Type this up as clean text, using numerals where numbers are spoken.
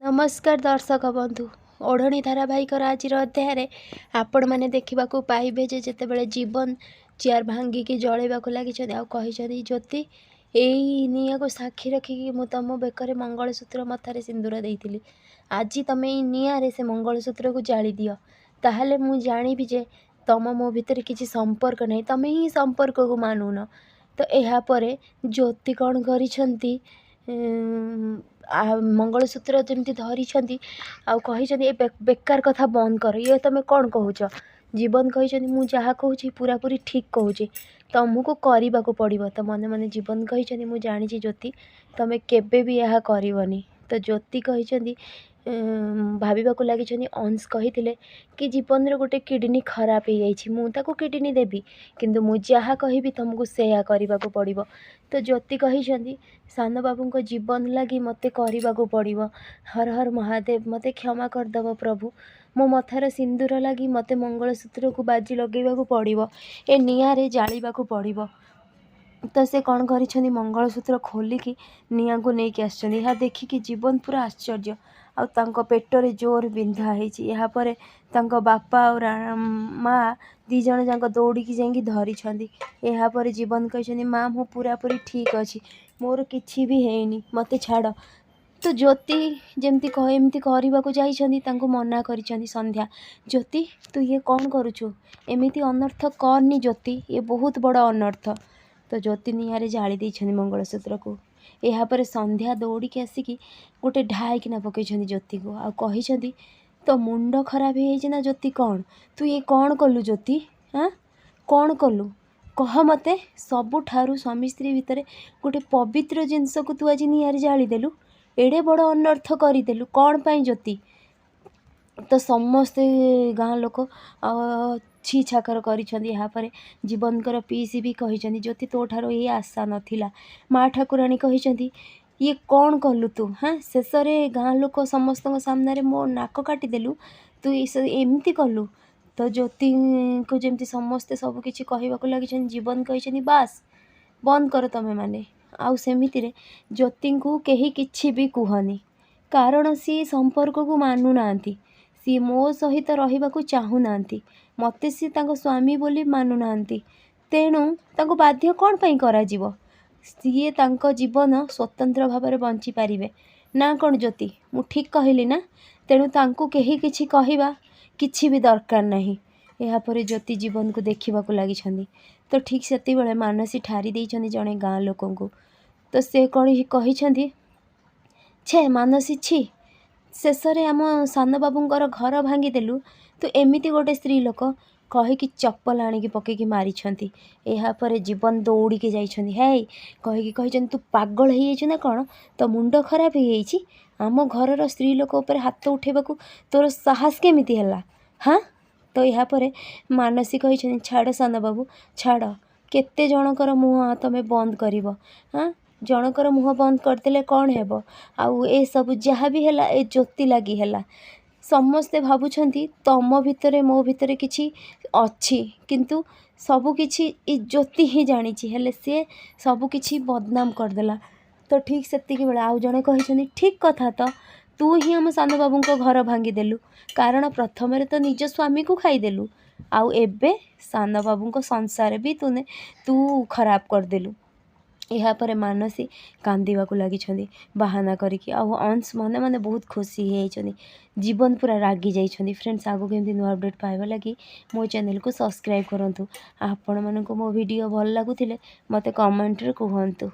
नमस्कार दर्शक बंधु ओढ़णी धारावाहिकर आज अध्याय आपण मैंने देखा पाइबे जेतेबेले जीवन चेयर भांगिकी जलैवाक लगी ज्योति यही निआ को साक्षी रखिकी मु तुम बेकर मंगलसूत्र मथारे सिंदूर देइथिली। आज तुम ये निआरे से मंगलसूत्र को जाली दियो ताहले मु जानिबी जे तुम मो भितर किसी संपर्क नहीं, तुम ही संपर्क को मानुन। तो यह पर ज्योति कौन करिछंती मंगलसूत्र जमी धरी आही बेकार कथा बंद कर, ये तुम कौन कहूच। जीवन कही मु जहाँ कहूँ पूरा पूरी ठीक कहूँ तुमको करने को पड़ो। तो मन मन जीवन कही मु जानी ज्योति तुम केबे भी यह करनी। तो ज्योति कही भाविबाकु लगी अंश कही कि जीवन रे गोटे किडनी खराब हो जाइए मुझे किडनी देवी किंतु मु जहाँ कहि तुमको सेया करने को पड़ो। तो ज्योति कही सान बाबू जीवन लगी मते करने को पड़ो। हर हर महादेव मते क्षमा करदेव प्रभु, मो मथार सिंदूर लगी मते मंगलसूत्र को बाजी लगेगा पड़ो, ए निआरे जालिबा को पड़ो। तो से कौन करी मंगलसूत्र खोलिकी निआ को लेकिन आस देखिकी जीवन पूरा आश्चर्य आउ पेटरे जोर बिंधा है। बापा और माँ दी जन जाक दौड़िकी जाकि धरी यापर जीवन कही माँ मु पूरा पूरी ठीक अच्छी मोर किछि भी हैनी मते छाड़। तो ज्योति जमती एमती करने को मना कर संध्या ज्योति तू ये कौन करुचु एमती अनर्थ करनी ज्योति ये बहुत बड़ अनर्थ। तो ज्योति निआरे जाली देइछन्ती मंगलसूत्र को। यापर संध्या दौड़िकी आसिकी गोटे ढाईकिना पकई ज्योति को आ कही तो मुंड खराब हो ना ज्योति कौन तू ये कौन कलु ज्योति हाँ कौन कलु कह मते सबुठारु स्वामी स्त्री भितर गोटे पवित्र जिनस को तू आज निआरे जालीदेलु एड़े बड़ अनर्थ करदेलु कौन पाई ज्योति। तो समस्ते गाँ लोक छी छाकर कर जीवनकर पीसी भी कही ज्योति तो ठारो ये आशा नथिला। माँ ठाकुराणी कही ये कौन कलु तू हाँ शेष गाँ लोक समस्त सामने मो नाक काटिदेलु तू एमती कलु। तो ज्योति को जमती समस्ते सबकि कहवाक लगी जीवन कही बास बंद कर तमें मैंने आउ सेमिति ज्योति को कहीं किछि भी कहनी कारण सी संपर्क को मानु नांती, सी मो सहित रहिबाकु चाहू नांती, मते सी तांको स्वामी बोली मानु नांती, तेणु तांको बाध्य कौन पई करा जीवो। सीए तांको जीवन स्वतंत्र भाव में बंची पारिबे ना कौन ज्योति मु ठीक कहली ना। तेणु तांको कहीं किछि कहवा किछि भी दरकार नहीं। यापर ज्योति जीवन को देखा लगी तो ठीक से मानसी ठारी देइछन्ती जड़े गाँ लोक को। तो से कौन कही छे मानसी छी शेष आम सान बाबूंर घर भांगीदेलु तो एमती गोटे स्त्री लोक कहीकि चप्पल आणिकी पकईकी मारी। यापर जीवन दौड़िकी जाइछन्ती है कहीकि तू पागल हो ना कौन तो मुंड खराब हो आम घर स्त्री लोक उपर हाथ उठेबाकू तोर साहस केमिति हैला हाँ। तो यापर मानसी कही छाड़ सान बाबू छाड़ केते जनकर मुँह तमें बंद कर हाँ जनकर मुँह बंद करदेले कौन हेबो आउ ए सब जहाँ भी हैला ए ज्योति लगी हैला। समस्ते भावुछंती तम भितरे मो भितरे किछि अच्छी किंतु सबु किछि ई ज्योति ही जानी हेले सी सबु किछि बदनाम करदेला। तो ठीक सेतिकी बेला आउ जणे कहिछन्ती ठीक कथा तो तू ही आम सान बाबू घर भांगीदेलु कारण प्रथम तो निज स्वामी को खाईदेलु आउ एबे सान बाबू संसार भी तू खराब करदेलु। यापर मानसी कांदीबाकू लगी बाहाना करिकी आउ अंश मने मने बहुत खुशी होती जीवन पूरा रागी जाइछन्ती। फ्रेंड्स आगो केमती नुआ अपडेट पाइबा लगी मो चैनल को सब्सक्राइब करंतु। आपण मानकु मो वीडियो भल लागुथिले मते कमेंट रे कहंतु।